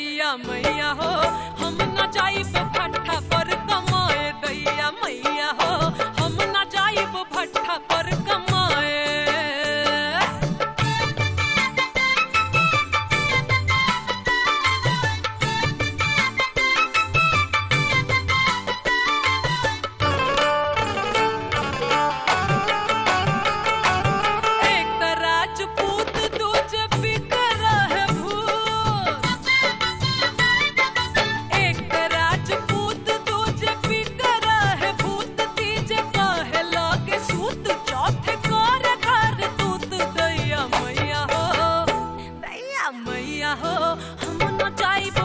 दैया मैया हो, हम न जाइब भट्ठा पर कमाए। दैया मैया हो, हम न जाइब भट्ठा पर कमाए। मैया हो, हम न जाइब